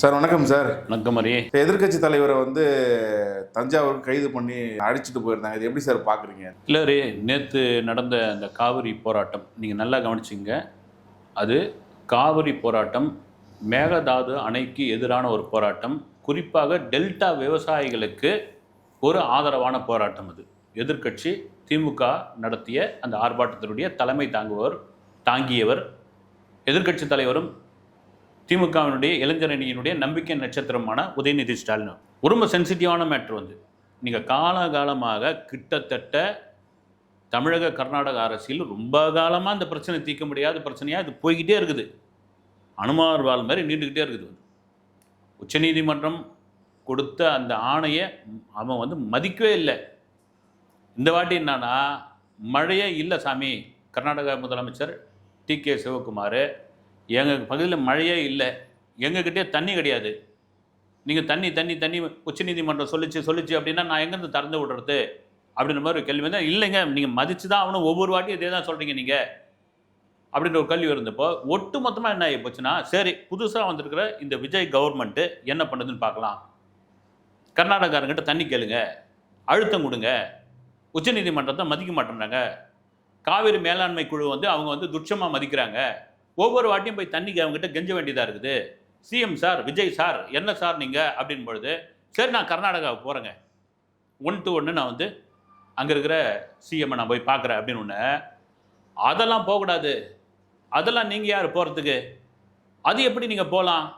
Sir வணக்கம் sir. வணக்கம் மரி. எதிர்க்கட்சி தலைவரை வந்து தஞ்சாவூருக்கு கைது பண்ணி அடிச்சுட்டு போயிருந்தாங்க. இது எப்படி சார் பார்க்குறீங்க? இல்லை ரே, நேற்று நடந்த அந்த காவிரி போராட்டம் நீங்கள் நல்லா கவனிச்சிங்க. அது காவிரி போராட்டம் மேகதாது அணைக்கு எதிரான ஒரு போராட்டம். குறிப்பாக டெல்டா விவசாயிகளுக்கு ஒரு ஆதரவான போராட்டம். அது எதிர்க்கட்சி திமுக நடத்திய அந்த ஆர்ப்பாட்டத்தினுடைய தலைமை தாங்கியவர் எதிர்க்கட்சி தலைவரும் திமுகவினுடைய இளைஞரணியினுடைய நம்பிக்கை நட்சத்திரமான உதயநிதி ஸ்டாலின். ரொம்ப சென்சிட்டிவான மேட்ரு. நீங்கள் காலகாலமாக கிட்டத்தட்ட தமிழக கர்நாடக அரசியல் ரொம்ப காலமாக இந்த பிரச்சனை தீர்க்க முடியாத பிரச்சனையாக இது போய்கிட்டே இருக்குது. அனுமார் வால் மாதிரி நீண்டுக்கிட்டே இருக்குது. உச்சநீதிமன்றம் கொடுத்த அந்த ஆணையை அவன் மதிக்கவே இல்லை. இந்த வாட்டி என்னன்னா, மழையே இல்லை சாமி. கர்நாடக முதலமைச்சர் டி.கே. சிவகுமார், எங்கள் பகுதியில் மழையே இல்லை, எங்ககிட்டே தண்ணி கிடையாது, நீங்கள் தண்ணி உச்சநீதிமன்றம் சொல்லிச்சு அப்படின்னா நான் எங்கேருந்து திறந்து விடுறது அப்படின்ற மாதிரி ஒரு கேள்வி தான். இல்லைங்க, நீங்கள் மதித்து தான் அவனும் ஒவ்வொரு வாட்டியும் இதே தான் சொல்கிறீங்க நீங்கள் அப்படின்ற ஒரு கேள்வி இருந்தப்போ ஒட்டு மொத்தமாக என்ன ஆகி போச்சுன்னா, சரி புதுசாக வந்திருக்கிற இந்த விஜய் கவர்மெண்ட்டு என்ன பண்ணுதுன்னு பார்க்கலாம். கர்நாடகாரங்கிட்ட தண்ணி கேளுங்க, அழுத்தம் கொடுங்க. உச்சநீதிமன்றத்தை மதிக்க மாட்டேன்றாங்க. காவிரி மேலாண்மை குழு அவங்க துட்சமாக மதிக்கிறாங்க. ஒவ்வொரு வாட்டியும் போய் தண்ணிக்கு அவங்ககிட்ட கெஞ்ச வேண்டியதாக இருக்குது. சிஎம் சார், விஜய் சார், என்ன சார் நீங்கள் அப்படின் பொழுது, சரி நான் கர்நாடகாவுக்கு போகிறேங்க, 1 to 1 நான் அங்கே இருக்கிற சிஎம்மை நான் போய் பார்க்குறேன் அப்படின்னு ஒன்று. அதெல்லாம் போகக்கூடாது, அதெல்லாம் நீங்கள் யார் போகிறதுக்கு, அது எப்படி நீங்கள் போகலாம்?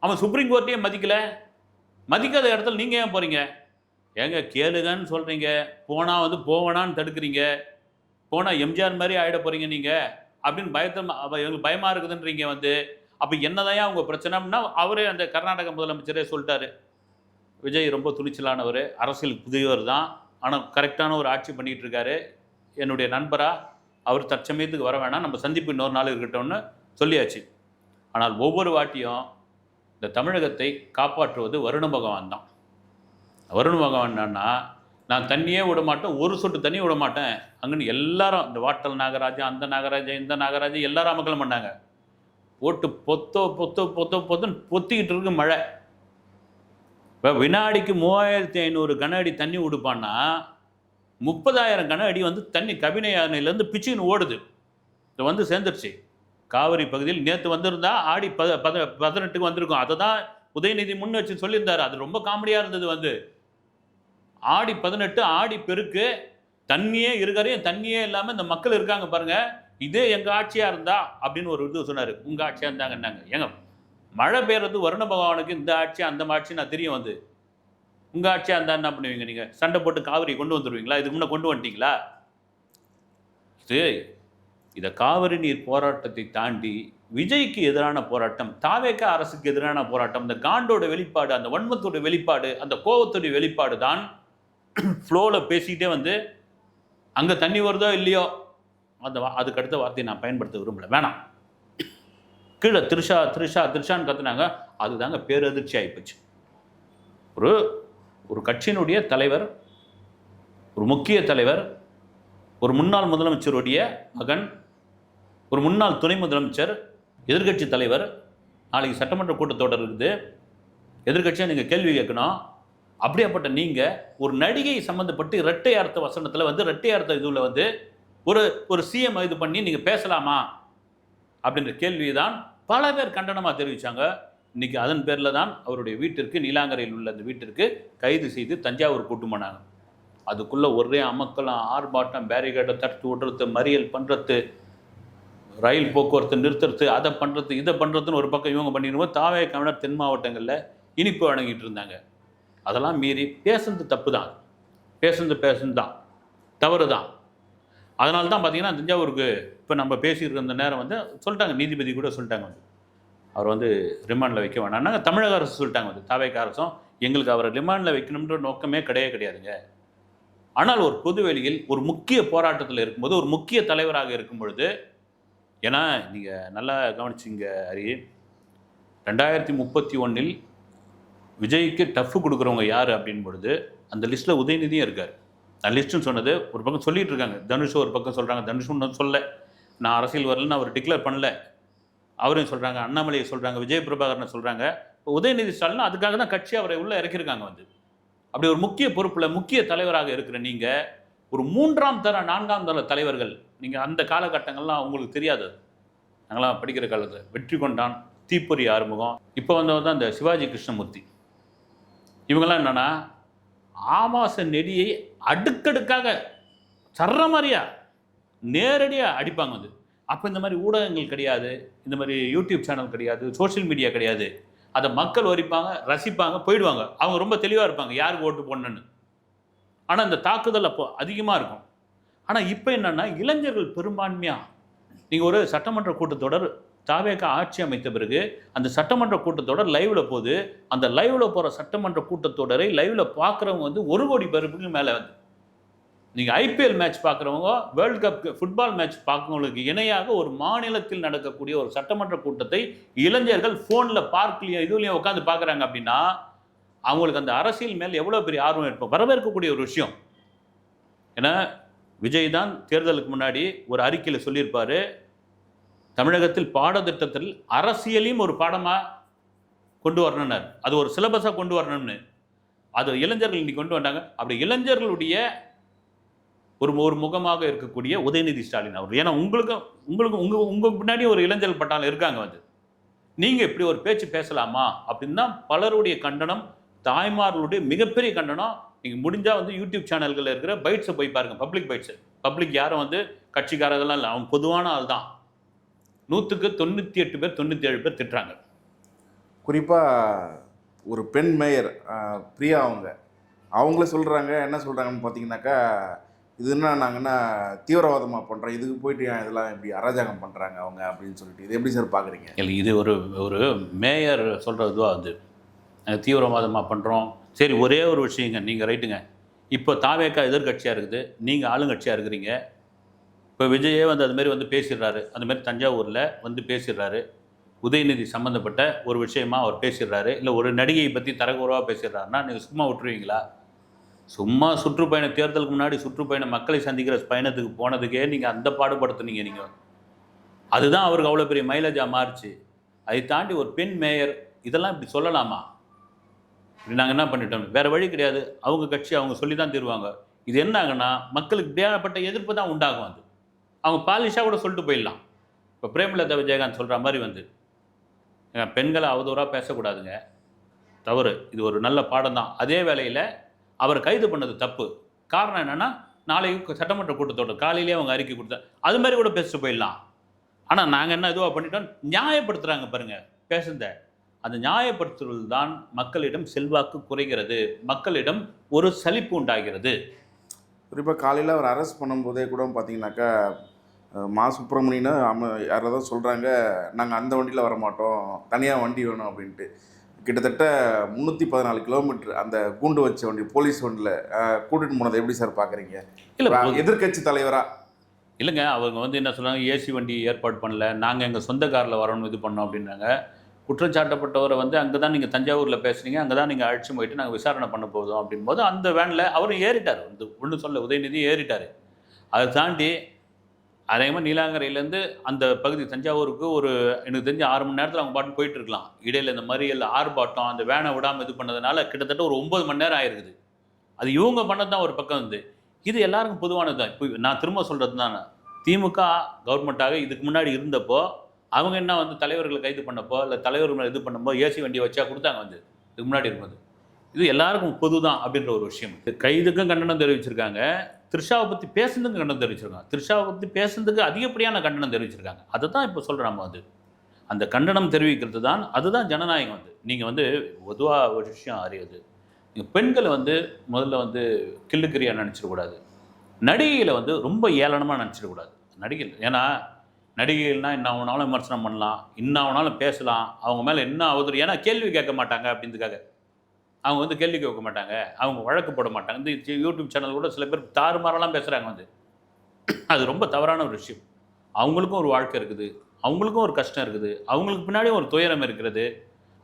அவன் சுப்ரீம் கோர்ட்டையே மதிக்காத இடத்துல நீங்கள் ஏன் போகிறீங்க? ஏங்க கேளுங்கன்னு சொல்கிறீங்க, போனால் போவேனான்னு தடுக்கிறீங்க, போனால் எம்ஜிஆர் மாதிரி ஆகிட போகிறீங்க நீங்கள் அப்படின்னு எங்களுக்கு பயமாக இருக்குதுன்றீங்க. அப்போ என்னதான் அவங்க பிரச்சனை அப்படின்னா, அவரே அந்த கர்நாடக முதலமைச்சரே சொல்லிட்டாரு, விஜய் ரொம்ப துணிச்சலானவர், அரசியல் புதியவர் தான், ஆனால் கரெக்டான ஒரு ஆட்சி பண்ணிகிட்டு இருக்காரு, என்னுடைய நண்பராக அவர் தற்சமயத்துக்கு வர வேணாம், நம்ம சந்திப்பு இன்னொரு நாள் இருக்கட்டும்னு சொல்லியாச்சு. ஆனால் ஒவ்வொரு வாட்டியும் இந்த தமிழகத்தை காப்பாற்றுவது வருண பகவான் தான். வருண பகவான் என்னன்னா, நான் தண்ணியே விட மாட்டேன், ஒரு சொட்டு தண்ணி விட மாட்டேன் அங்கன்னு எல்லாரும், இந்த வாட்டல் நாகராஜா, அந்த நாகராஜா, இந்த நாகராஜா, எல்லாரும் அமக்கலம் பண்ணாங்க. போட்டு பொத்துன்னு பொத்திக்கிட்டு இருக்கு மழை. இப்போ வினாடிக்கு 3500 கன அடி தண்ணி விடுப்பான்னா 30,000 கன அடி தண்ணி கபினை அணையிலேருந்து பிச்சுன்னு ஓடுது. இது சேர்ந்துருச்சு காவிரி பகுதியில். நேற்று வந்திருந்தா ஆடி 18க்கு வந்திருக்கும். அதை தான் உதயநிதி முன் வச்சு சொல்லியிருந்தார். அது ரொம்ப காமெடியாக இருந்தது. ஆடி 18 ஆடி பெருக்கு, தண்ணியே இருக்கிறையும் தண்ணியே இல்லாமல் இந்த மக்கள் இருக்காங்க பாருங்க, இதே எங்கள் ஆட்சியாக இருந்தா அப்படின்னு ஒரு இது சொன்னார். உங்கள் ஆட்சியாக இருந்தாங்கன்னாங்க. ஏங்க, மழை பெய்யறது வருண பகவானுக்கு இந்த ஆட்சி அந்த ஆட்சி நான் தெரியும். உங்கள் ஆட்சியாக இருந்தால் என்ன பண்ணுவீங்க? நீங்கள் சண்டை போட்டு காவிரி கொண்டு வந்துடுவீங்களா? இதுக்கு முன்னே கொண்டு வந்துட்டீங்களா? இதை காவிரி நீர் போராட்டத்தை தாண்டி விஜய்க்கு எதிரான போராட்டம், தாவேக அரசுக்கு எதிரான போராட்டம், இந்த காண்டோட வெளிப்பாடு, அந்த வன்மத்தோட வெளிப்பாடு, அந்த கோபத்தோட வெளிப்பாடு தான் ஃப்ளோவில் பேசிக்கிட்டே அங்கே தண்ணி வருதோ இல்லையோ அதுக்கு அடுத்த வார்த்தையை நான் பயன்படுத்த விரும்பலை, வேணாம். கீழே திருஷான்னு கத்துனாங்க. அதுதாங்க பேரதிர்ச்சி ஆகிப்போச்சு. ஒரு கட்சியினுடைய தலைவர், ஒரு முக்கிய தலைவர், ஒரு முன்னாள் முதலமைச்சருடைய மகன், ஒரு முன்னாள் துணை முதலமைச்சர், எதிர்க்கட்சி தலைவர், நாளைக்கு சட்டமன்ற கூட்டத்தொடர் இருக்குது, எதிர்க்கட்சியாக நீங்கள் கேள்வி கேட்கணும். அப்படியாப்பட்ட நீங்கள் ஒரு நடிகை சம்மந்தப்பட்டு இரட்டை அர்த்த வசனத்தில் இரட்டை அர்த்த இதில் ஒரு சிஎம் இது பண்ணி நீங்கள் பேசலாமா அப்படின்ற கேள்வியை தான் பல பேர் கண்டனமாக தெரிவித்தாங்க. இன்றைக்கி அதன் பேரில் தான் அவருடைய வீட்டிற்கு, நீலாங்கரையில் உள்ள அந்த வீட்டிற்கு கைது செய்து தஞ்சாவூர் கூட்டு போனாங்க. அதுக்குள்ளே ஒரே அமக்கலாம், ஆர்ப்பாட்டம், பேரிகேட்டை தடுத்து விடுறது, மறியல் பண்ணுறது, ரயில் போக்குவரத்து நிறுத்துறது, அதை பண்ணுறது இதை பண்ணுறதுன்னு ஒரு பக்கம் இவங்க பண்ணிடுவோம். தாவே கவினர் தென் மாவட்டங்களில் இனிப்பு வழங்கிட்டு இருந்தாங்க. அதெல்லாம் மீறி பேசுறது தப்பு தான், பேசுறது தான், தவறு தான். அதனால தான் பார்த்தீங்கன்னா தஞ்சாவூருக்கு இப்போ நம்ம பேசிகிட்டு இருந்த நேரம் சொல்லிட்டாங்க, நீதிபதி கூட சொல்லிட்டாங்க, அவர் ரிமாண்டில் வைக்க வேணாம். தமிழக அரசு சொல்லிட்டாங்க, தாவேக அரசும் எங்களுக்கு அவரை ரிமாண்டில் வைக்கணுன்ற நோக்கமே கிடையாதுங்க. ஆனால் ஒரு பொதுவெளியில் ஒரு முக்கிய போராட்டத்தில் இருக்கும்போது, ஒரு முக்கிய தலைவராக இருக்கும் பொழுது, ஏன்னா நீங்கள் நல்லா கவனிச்சிங்க ஹரி, 2031 விஜய்க்கு டஃப் கொடுக்குறவங்க யார் அப்படின் பொழுது அந்த லிஸ்ட்டில் உதயநிதியும் இருக்கார். அந்த லிஸ்ட்டுன்னு சொன்னது ஒரு பக்கம் சொல்லிகிட்டு இருக்காங்க, தனுஷ் ஒரு பக்கம் சொல்கிறாங்க, தனுஷ் ஒன்றும் சொல்ல, நான் அரசியல் வரலன்னு அவர் டிக்ளேர் பண்ணல, அவரையும் சொல்கிறாங்க, அண்ணாமலையை சொல்கிறாங்க, விஜய் பிரபாகரனை சொல்கிறாங்க. இப்போ உதயநிதி ஸ்டாலின் அதுக்காக தான் கட்சி அவரை உள்ளே இறக்கியிருக்காங்க வந்து. அப்படி ஒரு முக்கிய பொறுப்பில் முக்கிய தலைவராக இருக்கிற நீங்கள் ஒரு 3ஆம் தர 4ஆம் தர தலைவர்கள் நீங்கள் அந்த காலகட்டங்கள்லாம் உங்களுக்கு தெரியாது. நாங்களாம் படிக்கிற காலத்தில் வெற்றி கொண்டான், தீப்பொறி ஆறுமுகம், இப்போ வந்தவர் தான் இந்த சிவாஜி கிருஷ்ணமூர்த்தி. இவங்கெல்லாம் என்னென்னா ஆபாச நெடியை அடுக்கடுக்காக சர்ற மாதிரியா நேரடியாக அடிப்பாங்க வந்து. அப்போ இந்த மாதிரி ஊடகங்கள் கிடையாது, இந்த மாதிரி யூடியூப் சேனல் கிடையாது, சோஷியல் மீடியா கிடையாது. அதை மக்கள் வரிப்பாங்க, ரசிப்பாங்க, போயிடுவாங்க. அவங்க ரொம்ப தெளிவாக இருப்பாங்க யாருக்கு ஓட்டு போடணுன்னு. ஆனால் இந்த தாக்குதல் அப்போ அதிகமாக இருக்கும். ஆனால் இப்போ என்னென்னா இளைஞர்கள் பெரும்பான்மையாக நீங்கள் ஒரு சட்டமன்ற கூட்டத்தொடர் தாவேக ஆட்சி அமைத்த பிறகு அந்த சட்டமன்ற கூட்டத்தொடர் லைவில் போகுது. அந்த லைவில் போகிற சட்டமன்ற கூட்டத்தொடரை லைவில் பார்க்குறவங்க வந்து 1 கோடி பேருக்கு மேலே வந்து. நீங்கள் ஐபிஎல் மேட்ச் பார்க்குறவங்க, வேர்ல்டு கப் ஃபுட்பால் மேட்ச் பார்க்குறவங்களுக்கு இணையாக ஒரு மாநிலத்தில் நடக்கக்கூடிய ஒரு சட்டமன்ற கூட்டத்தை இளைஞர்கள் ஃபோனில் பார்க்கலையும் இதுலையும் உட்காந்து பார்க்குறாங்க அப்படின்னா அவங்களுக்கு அந்த அரசியல் மேல் எவ்வளோ பெரிய ஆர்வம் இருக்கும், வரவேற்கக்கூடிய ஒரு விஷயம். ஏன்னா விஜய் தான் தேர்தலுக்கு முன்னாடி ஒரு அறிக்கையில் சொல்லியிருப்பார், தமிழகத்தில் பாடத்திட்டத்தில் அரசியலையும் ஒரு பாடமாக கொண்டு வரணும்னார். அது ஒரு சிலபஸாக கொண்டு வரணும்னு. அது இளைஞர்கள் இன்னைக்கு கொண்டு வந்தாங்க. அப்படி இளைஞர்களுடைய ஒரு முகமாக இருக்கக்கூடிய உதயநிதி ஸ்டாலின் அவர். ஏன்னா உங்களுக்கு பின்னாடி ஒரு இளைஞர்கள் பட்டாளம் இருக்காங்க வந்து. நீங்கள் இப்படி ஒரு பேச்சு பேசலாமா அப்படின்னு தான் பலருடைய கண்டனம், தாய்மார்களுடைய மிகப்பெரிய கண்டனம். நீங்கள் முடிஞ்சால் வந்து யூடியூப் சேனல்களில் இருக்கிற பைட்ஸை போய் பாருங்கள், பப்ளிக் பைட்ஸு. பப்ளிக் யாரும் வந்து கட்சிக்காரதெல்லாம் இல்லை, அவன் பொதுவான ஆள் தான். 100க்கு 98 பேர் 97 பேர் திட்டுறாங்க. குறிப்பாக ஒரு பெண் மேயர் பிரியா அவங்கள சொல்கிறாங்க, என்ன சொல்கிறாங்கன்னு பார்த்தீங்கன்னாக்கா, இது என்ன நாங்கன்னா தீவிரவாதமாக பண்ணுறோம், இதுக்கு போயிட்டு இதெல்லாம் இப்படி அராஜகம் பண்ணுறாங்க அவங்க அப்படின்னு சொல்லிட்டு. இது எப்படி சார் பார்க்குறீங்க? இல்லை, இது ஒரு மேயர் சொல்கிறதுவா அது தீவிரவாதமாக பண்ணுறோம். சரி, ஒரே ஒரு விஷயங்க, நீங்கள் ரைட்டுங்க. இப்போ தாவேக்கா எதிர்கட்சியாக இருக்குது, நீங்கள் ஆளுங்கட்சியாக இருக்கிறீங்க. இப்போ விஜயே வந்து அதுமாரி வந்து பேசிடுறாரு, அதுமாரி தஞ்சாவூரில் வந்து பேசிடுறாரு, உதயநிதி சம்மந்தப்பட்ட ஒரு விஷயமா அவர் பேசிடுறாரு, இல்லை ஒரு நடிகையை பற்றி தரக்குறவாக பேசிடுறாருன்னா நீங்கள் சும்மா விட்டுருவீங்களா? சும்மா சுற்றுப்பயணம், தேர்தலுக்கு முன்னாடி சுற்றுப்பயணம் மக்களை சந்திக்கிற பயணத்துக்கு போனதுக்கே நீங்கள் அந்த பாடுபடுத்துனீங்க. நீங்கள் அதுதான் அவருக்கு அவ்வளோ பெரிய மைலேஜாக மாறிச்சு. அதை தாண்டி ஒரு பெண் மேயர் இதெல்லாம் இப்படி சொல்லலாமா? இப்படி நாங்கள் என்ன பண்ணிட்டோம், வேறு வழி கிடையாது. அவங்க கட்சி அவங்க சொல்லி தான் தருவாங்க. இது என்ன ஆகுன்னா மக்களுக்கு இப்படியாப்பட்ட எதிர்ப்பு தான் உண்டாகும். அது அவங்க பாலிஷாக கூட சொல்லிட்டு போயிடலாம். இப்போ பிரேமலதா விஜயகாந்த் சொல்கிற மாதிரி வந்து பெண்களை அவதூறாக பேசக்கூடாதுங்க, தவறு, இது ஒரு நல்ல பாடம் தான். அதே வேளையில் அவர் கைது பண்ணது தப்பு. காரணம் என்னென்னா நாளைக்கு சட்டமன்ற கூட்டத்தொடர் காலையிலேயே அவங்க அறிக்கை கொடுத்தா அது மாதிரி கூட பேசிட்டு போயிடலாம். ஆனால் நாங்கள் என்ன இதுவாக பண்ணிட்டோம், நியாயப்படுத்துகிறாங்க பாருங்கள் பேசுந்த. அந்த நியாயப்படுத்துவது தான் மக்களிடம் செல்வாக்கு குறைகிறது, மக்களிடம் ஒரு சலிப்பு உண்டாகிறது. குறிப்பாக காலையில் அவர் அரெஸ்ட் பண்ணும்போதே கூட பார்த்தீங்கன்னாக்கா மா சுப்பிரமணியன்னு யாராவது தான் சொல்கிறாங்க, நாங்கள் அந்த வண்டியில் வரமாட்டோம், தனியாக வண்டி வேணும் அப்படின்ட்டு. கிட்டத்தட்ட 314 கிலோமீட்டர் அந்த கூண்டு வச்ச வண்டி, போலீஸ் வண்டியில் கூட்டிட்டு போனதை எப்படி சார் பார்க்குறீங்க? இல்லை, எதிர்கட்சி தலைவராக இல்லைங்க, அவங்க வந்து என்ன சொல்கிறாங்க, ஏசி வண்டி ஏற்பாடு பண்ணல, நாங்கள் எங்கள் சொந்த காரில் வரணும் இது பண்ணோம் அப்படின்னாங்க. குற்றச்சாட்டப்பட்டவரை வந்து அங்கே தான் நீங்கள் தஞ்சாவூரில் பேசுகிறீங்க, அங்கே தான் நீங்கள் அழைச்சி போயிட்டு நாங்கள் விசாரணை பண்ண போதும் அப்படின்போது அந்த வேனில் அவரும் ஏறிட்டார். வந்து ஒன்றும் சொல்ல, உதயநிதி ஏறிட்டார். அதை தாண்டி அதேமாதிரி நீலாங்கரையிலேருந்து அந்த பகுதி தஞ்சாவூருக்கு ஒரு எனக்கு தெரிஞ்சு 6 மணி நேரத்தில் அவங்க பாட்டு போயிட்டு இருக்கலாம். இடையில் இந்த மறியல் ஆர்ப்பாட்டம் அந்த வேனை விடாமல் இது பண்ணதுனால கிட்டத்தட்ட ஒரு 9 மணி நேரம் ஆயிருக்குது. அது இவங்க பண்ணது தான் ஒரு பக்கம் வந்து. இது எல்லாருக்கும் பொதுவானது தான். இப்போ நான் திரும்ப சொல்கிறது தான், திமுக கவர்மெண்ட்டாக இதுக்கு முன்னாடி இருந்தப்போ அவங்க என்ன வந்து தலைவர்களை கைது பண்ணப்போ இல்லை தலைவர்களை இது பண்ணும்போது ஏசி வண்டியை வச்சா கொடுத்தாங்க வந்து இதுக்கு முன்னாடி இருக்கும்போது. இது எல்லாருக்கும் பொது தான் அப்படின்ற ஒரு விஷயம். கைதுக்கும் கண்டனம் தெரிவிச்சிருக்காங்க, த்ரிஷாவை பற்றி பேசுனதுக்கு கண்டனம் தெரிவிச்சிருக்காங்க, த்ரிஷாவை பற்றி பேசுனதுக்கு அதிகப்படியான கண்டனம் தெரிவிச்சிருக்காங்க. அதை தான் இப்போ சொல்கிறோம் நம்ம வந்து. அந்த கண்டனம் தெரிவிக்கிறது தான், அதுதான் ஜனநாயகம் வந்து. நீங்கள் வந்து பொதுவாக ஒரு விஷயம் அறியாது, நீங்கள் பெண்களை வந்து முதல்ல வந்து கில்லுக்கிரியாக நினச்சிடக்கூடாது, நடிகைகளை வந்து ரொம்ப ஏளனமாக நினச்சிடக்கூடாது. நடிகை ஏன்னா நடிகைகள்னால் என்ன ஆகுனாலும் விமர்சனம் பண்ணலாம், என்ன ஆகுனாலும் பேசலாம், அவங்க மேலே என்ன ஆகுது, ஏன்னா கேள்வி கேட்க மாட்டாங்க அப்படின்றதுக்காக அவங்க வந்து கேள்வி கேட்க மாட்டாங்க, அவங்க வழக்கு போட மாட்டாங்க. இந்த யூடியூப் சேனல் கூட சில பேர் தாறுமாறெல்லாம் பேசுகிறாங்க வந்து. அது ரொம்ப தவறான ஒரு விஷயம். அவங்களுக்கும் ஒரு வாழ்க்கை இருக்குது, அவங்களுக்கும் ஒரு கஷ்டம் இருக்குது, அவங்களுக்கு பின்னாடியும் ஒரு துயரம் இருக்கிறது,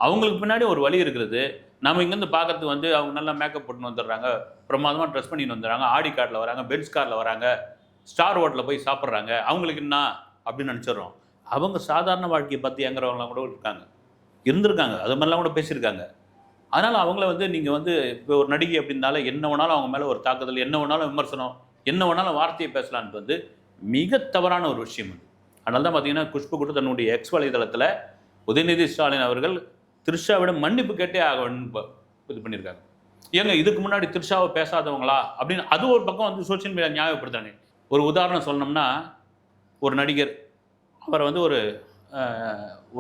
அவங்களுக்கு பின்னாடி ஒரு வலி இருக்கிறது. நம்ம இங்கேருந்து பார்க்கறதுக்கு வந்து அவங்க நல்லா மேக்கப் போட்டுன்னு வந்துடுறாங்க, பிரமாதமாக ட்ரெஸ் பண்ணின்னு வந்துடுறாங்க, ஆடி காரில் வராங்க, பென்ஸ் காரில் வராங்க, ஸ்டார் ஹோட்டலில் போய் சாப்பிட்றாங்க, அவங்களுக்கு என்ன அப்படின்னு நினச்சிடுறோம். அவங்க சாதாரண வாழ்க்கையை பற்றி இயங்குறவங்களாம் கூட இருக்காங்க, இருந்திருக்காங்க, அது மாதிரிலாம் கூட பேசியிருக்காங்க. அதனால் அவங்கள வந்து நீங்கள் வந்து இப்போ ஒரு நடிகை அப்படின்னால என்ன வேணாலும் அவங்க மேலே ஒரு தாக்குதல், என்ன வேணாலும் விமர்சனம், என்ன வேணாலும் வார்த்தையை பேசலான்ட்டு வந்து மிக தவறான ஒரு விஷயம் அது. அதனால தான் பார்த்தீங்கன்னா குஷ்பு கூட தன்னுடைய எக்ஸ் வலைதளத்தில் உதயநிதி ஸ்டாலின் அவர்கள் த்ரிஷாவிட மன்னிப்பு கேட்டே ஆக வேண்டும் இது பண்ணியிருக்காங்க. ஏங்க இதுக்கு முன்னாடி த்ரிஷாவை பேசாதவங்களா அப்படின்னு அது ஒரு பக்கம் வந்து சோஷியல் மீடியா ஞாபகப்படுத்துறாங்க. ஒரு உதாரணம் சொல்லணும்னா, ஒரு நடிகர் அவரை வந்து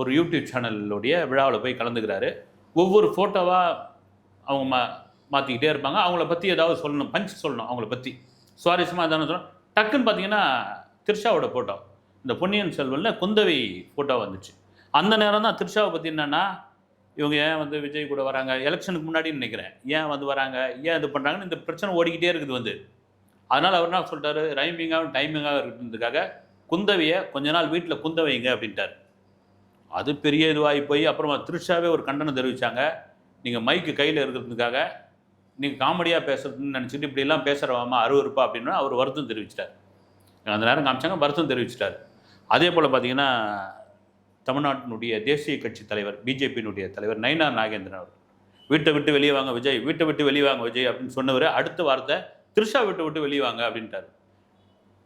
ஒரு யூடியூப் சேனலுடைய விழாவில் போய் கலந்துக்கிறாரு. ஒவ்வொரு ஃபோட்டோவாக அவங்க மாற்றிக்கிட்டே இருப்பாங்க. அவங்கள பற்றி ஏதாவது சொல்லணும், பஞ்ச் சொல்லணும், அவங்கள பற்றி சுவாரஸ்யமாக எதாவது சொல்லணும். டக்குன்னு பார்த்தீங்கன்னா த்ரிஷாவோட ஃபோட்டோ, இந்த பொன்னியின் செல்வனில் குந்தவை ஃபோட்டோ வந்துச்சு. அந்த நேரம் தான் த்ரிஷாவை பற்றி என்னென்னா, இவங்க ஏன் வந்து விஜய் கூட வராங்க, எலெக்ஷனுக்கு முன்னாடின்னு நினைக்கிறேன், ஏன் வந்து வராங்க, ஏன் இது பண்ணுறாங்கன்னு இந்த பிரச்சனை ஓடிக்கிட்டே இருக்குது வந்து. அதனால் அவர் என்ன சொல்லிட்டாரு, ரைமிங்காகவும் டைமிங்காகவும் இருக்கிறதுக்காக குந்தவையை கொஞ்ச நாள் வீட்டில் குந்த வைங்க அப்படின்ட்டார். அது பெரிய இதுவாகி போய் அப்புறமா த்ரிஷாவே ஒரு கண்டனம் தெரிவித்தாங்க. நீங்கள் மைக்கு கையில் இருக்கிறதுக்காக நீங்கள் காமெடியாக பேசுறதுன்னு நினச்சிட்டு இப்படிலாம் பேசுகிறவாமா அருவருப்பா அப்படின்னா அவர் வருத்தம் தெரிவிச்சிட்டார். அந்த நேரம் காமிச்சாங்க, வருத்தம் தெரிவிச்சிட்டார். அதே போல் பார்த்தீங்கன்னா தமிழ்நாட்டினுடைய தேசிய கட்சி தலைவர், பிஜேபியினுடைய தலைவர் நயினார் நாகேந்திரன் அவர் வீட்டை விட்டு வெளியே வாங்க விஜய், வீட்டை விட்டு வெளியே வாங்க விஜய் அப்படின்னு சொன்னவர் அடுத்த வார்த்தை த்ரிஷா விட்டு வெளியே வாங்க அப்படின்ட்டார்.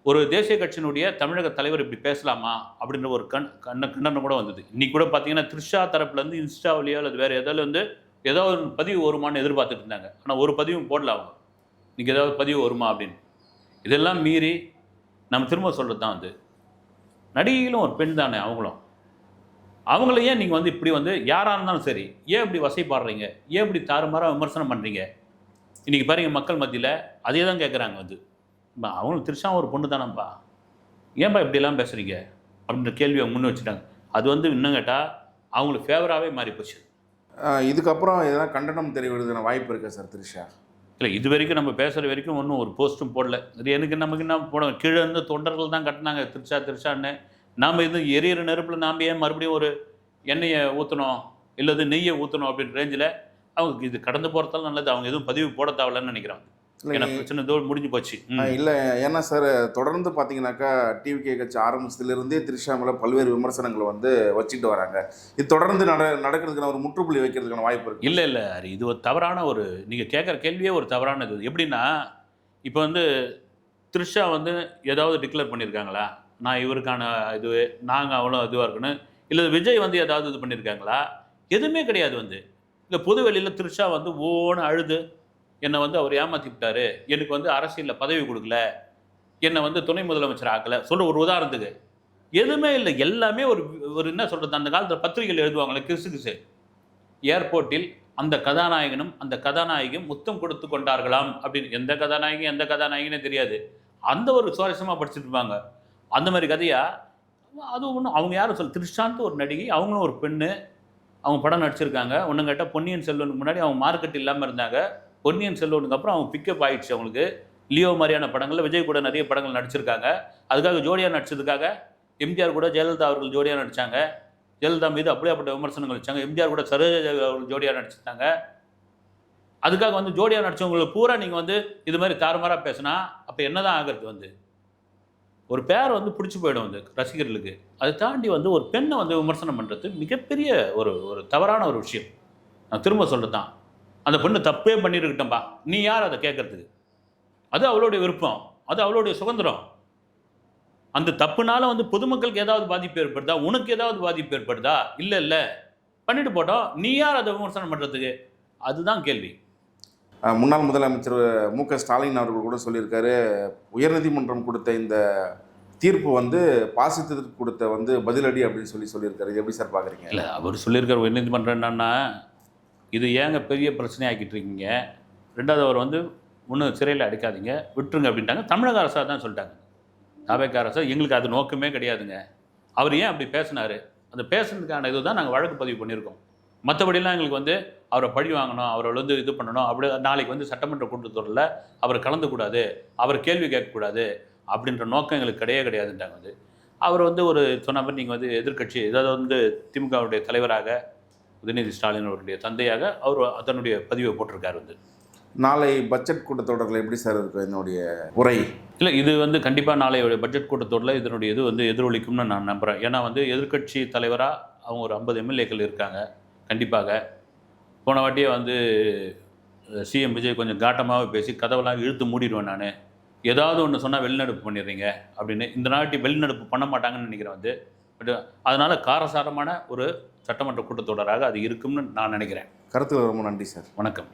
ஒரு தேசிய கட்சியினுடைய தமிழக தலைவர் இப்படி பேசலாமா அப்படின்ற ஒரு கண்டனம் கூட வந்தது. இன்னைக்கு கூட பார்த்தீங்கன்னா த்ரிஷா தரப்புலேருந்து இன்ஸ்டாவிலேயோ அல்லது வேறு ஏதாவது வந்து ஏதோ ஒரு பதிவு வருமானு எதிர்பார்த்துட்டு இருந்தாங்க. ஆனால் ஒரு பதிவும் போடல அவங்க. இன்றைக்கி ஏதாவது பதிவு வருமா அப்படின்னு. இதெல்லாம் மீறி நம்ம திரும்ப சொல்கிறது தான் வந்து நடிகைகளும் ஒரு பெண் தானே அவங்களும். அவங்கள ஏன் நீங்கள் வந்து இப்படி வந்து யாராக இருந்தாலும் சரி ஏன் இப்படி வசைப்பாடுறீங்க, ஏன் இப்படி தாறுமாறாக விமர்சனம் பண்ணுறீங்க? இன்றைக்கி பாருங்கள் மக்கள் மத்தியில் அதே தான் கேட்குறாங்க வந்து, அவங்களும் த்ரிஷா ஒரு பொண்ணு தானேப்பா, ஏன்பா இப்படிலாம் பேசுகிறீங்க அப்படின்ற கேள்வியை முன் வச்சுட்டாங்க. அது வந்து இன்னும் கேட்டால் அவங்களுக்கு ஃபேவராகவே மாறி போச்சு. இதுக்கப்புறம் எதனா கண்டனம் தெரிவிக்கிறதுக்கான வாய்ப்பு இருக்கா சார் த்ரிஷா? இல்லை, இது வரைக்கும் நம்ம பேசுகிற வரைக்கும் ஒன்றும் ஒரு போஸ்ட்டும் போடல. இது எனக்கு நமக்கு என்ன போட கீழே இருந்து தொண்டர்கள் தான் கட்டினாங்க த்ரிஷான்னு. நாம் இது எரியிற நெருப்பில் நாம் ஏன் மறுபடியும் ஒரு எண்ணெயை ஊற்றணும் இல்லது நெய்யை ஊற்றணும் அப்படின்ற ரேஞ்சில் அவங்க இது கடந்து போகிறதால நல்லது. அவங்க எதுவும் பதிவு போட தேவையில்லைன்னு நினைக்கிறாங்க. ஏன்னா பிரச்சனை இதோடு முடிஞ்சு போச்சு. இல்லை, ஏன்னா சார் தொடர்ந்து பார்த்தீங்கன்னாக்கா டிவிகே கட்சி ஆரம்பிச்சதுலேருந்தே த்ரிஷா மேலே பல்வேறு விமர்சனங்களை வந்து வச்சுட்டு வராங்க. இது தொடர்ந்து நடக்கிறதுக்கான ஒரு முற்றுப்புள்ளி வைக்கிறதுக்கான வாய்ப்பு இருக்குது. இல்லை இது ஒரு தவறான ஒரு நீங்கள் கேட்குற கேள்வியே ஒரு தவறானது. எப்படின்னா இப்போ வந்து த்ரிஷா வந்து ஏதாவது டிக்ளேர் பண்ணியிருக்காங்களா, நான் இவருக்கான இது நாங்கள் அவ்வளோ இதுவாக இருக்குன்னு, இல்லை விஜய் வந்து ஏதாவது இது பண்ணியிருக்காங்களா? எதுவுமே கிடையாது வந்து. இந்த பொது வெளியில் த்ரிஷா வந்து ஓன்னு அழுது என்னை வந்து அவர் ஏமாற்றி விட்டார், எனக்கு வந்து அரசியலில் பதவி கொடுக்கல, என்னை வந்து துணை முதலமைச்சர் ஆக்கலை சொல்கிற ஒரு உதாரணத்துக்கு எதுவுமே இல்லை. எல்லாமே ஒரு என்ன சொல்கிறது, அந்த காலத்தில் பத்திரிகைகள் எழுதுவாங்களே கிசு ஏர்போர்ட்டில் அந்த கதாநாயகனும் அந்த கதாநாயகியும் முத்தம் கொடுத்து கொண்டார்களாம் அப்படின்னு. எந்த கதாநாயகி எந்த கதாநாயகினே தெரியாது. அந்த ஒரு சுவாரஸ்யமாக படிச்சுட்டு இருப்பாங்க. அந்த மாதிரி கதையா அது ஒன்றும். அவங்க யாரும் த்ரிஷான்ட்டு ஒரு நடிகை, அவங்களும் ஒரு பெண்ணு, அவங்க படம் நடிச்சிருக்காங்க. ஒன்றும் கேட்டால் பொன்னியின் செல்வனுக்கு முன்னாடி அவங்க மார்க்கெட் இல்லாமல் இருந்தாங்க. பொன்னியின் செல்வனுக்கு அப்புறம் அவங்க பிக்கப் ஆகிடுச்சு. அவங்களுக்கு லியோ மாதிரியான படங்களில் விஜய் கூட நிறைய படங்கள் நடிச்சிருக்காங்க. அதுக்காக ஜோடியாக நடிச்சதுக்காக எம்ஜிஆர் கூட ஜெயலலிதா அவர்கள் ஜோடியாக நடித்தாங்க. ஜெயலலிதா மீது அப்படியேப்பட்ட விமர்சனங்கள் வச்சாங்க. எம்ஜிஆர் கூட சரோஜா அவர்கள் ஜோடியாக நடிச்சிருந்தாங்க. அதுக்காக வந்து ஜோடியாக நடித்தவங்களுக்கு பூரா நீங்கள் வந்து இது மாதிரி தாறுமாறாக பேசினா அப்போ என்ன தான் ஆகிறது? வந்து ஒரு பேரை வந்து பிடிச்சி போயிடும் வந்து ரசிகர்களுக்கு. அதை தாண்டி வந்து ஒரு பெண்ணை வந்து விமர்சனம் பண்ணுறது மிகப்பெரிய ஒரு தவறான ஒரு விஷயம். நான் திரும்ப சொல்கிறது தான், அந்த பெண்ணு தப்பே பண்ணியிருக்கட்டம்பா, நீ யார் அதை கேட்கறதுக்கு? அது அவளுடைய விருப்பம், அது அவளுடைய சுதந்திரம். அந்த தப்புனால வந்து பொதுமக்களுக்கு ஏதாவது பாதிப்பு ஏற்படுதா, உனக்கு ஏதாவது பாதிப்பு ஏற்படுதா? இல்லை பண்ணிட்டு போட்டோம், நீ யார் அதை விமர்சனம் பண்ணுறதுக்கு? அதுதான் கேள்வி. முன்னாள் முதலமைச்சர் மு.க. ஸ்டாலின் அவர்கள் கூட சொல்லியிருக்காரு, உயர்நீதிமன்றம் கொடுத்த இந்த தீர்ப்பு வந்து பாசித்திற்கு கொடுத்த வந்து பதிலடி அப்படின்னு சொல்லியிருக்காரு. இது எப்படி சார் பார்க்குறீங்க? இல்லை, அவர் சொல்லியிருக்கார் உயர்நீதிமன்றம் என்னன்னா, இது ஏங்க பெரிய பிரச்சனை ஆக்கிட்டு இருக்கீங்க, ரெண்டாவது அவர் வந்து ஒன்றும் சிறையில் அடைக்காதீங்க, விட்டுருங்க அப்படின்ட்டாங்க. தமிழக அரசாக தான் சொல்லிட்டாங்க. தாவேக்கா அரசு எங்களுக்கு அது நோக்கமே கிடையாதுங்க. அவர் ஏன் அப்படி பேசினார், அந்த பேசுனதுக்கான இது தான் நாங்கள் வழக்கு பதிவு பண்ணியிருக்கோம். மற்றபடிலாம் எங்களுக்கு வந்து அவரை பழி வாங்கணும், அவரை வந்து இது பண்ணணும், அப்படி நாளைக்கு வந்து சட்டமன்ற கூட்டத்தொடரில் அவர் கலந்துக்கூடாது, அவர் கேள்வி கேட்கக்கூடாது அப்படின்ற நோக்கம் எங்களுக்கு கிடையாதுன்றாங்க. வந்து அவர் வந்து ஒரு சொன்ன மாதிரி நீங்கள் வந்து எதிர்க்கட்சி ஏதாவது வந்து திமுகவுடைய தலைவராக உதயநிதி ஸ்டாலின் அவருடைய தந்தையாக அவர் தன்னுடைய பதிவை போட்டிருக்கார். வந்து நாளை பட்ஜெட் கூட்டத்தொடரில் எப்படி சார் இருக்கும் என்னுடைய உரை? இல்லை, இது வந்து கண்டிப்பாக நாளைய பட்ஜெட் கூட்டத்தொடரில் இதனுடைய இது வந்து எதிரொலிக்கும்னு நான் நம்புகிறேன். ஏன்னா வந்து எதிர்க்கட்சி தலைவராக அவங்க ஒரு 50 எம்எல்ஏக்கள் இருக்காங்க. கண்டிப்பாக போன வாட்டியே வந்து சிஎம் விஜய் கொஞ்சம் காட்டமாகவே பேசி கதவெல்லாம் இழுத்து மூடிடுவேன் நான், ஏதாவது ஒன்று சொன்னால் வெளிநடப்பு பண்ணிடுறீங்க அப்படின்னு. இந்த நாட்டி வெளிநடப்பு பண்ண மாட்டாங்கன்னு நினைக்கிறேன் வந்து. பட் அதனால் காரசாரமான ஒரு சட்டமன்ற கூட்டத்தொடராக அது இருக்கும்னு நான் நினைக்கிறேன். கருத்துக்கு ரொம்ப நன்றி சார். வணக்கம்.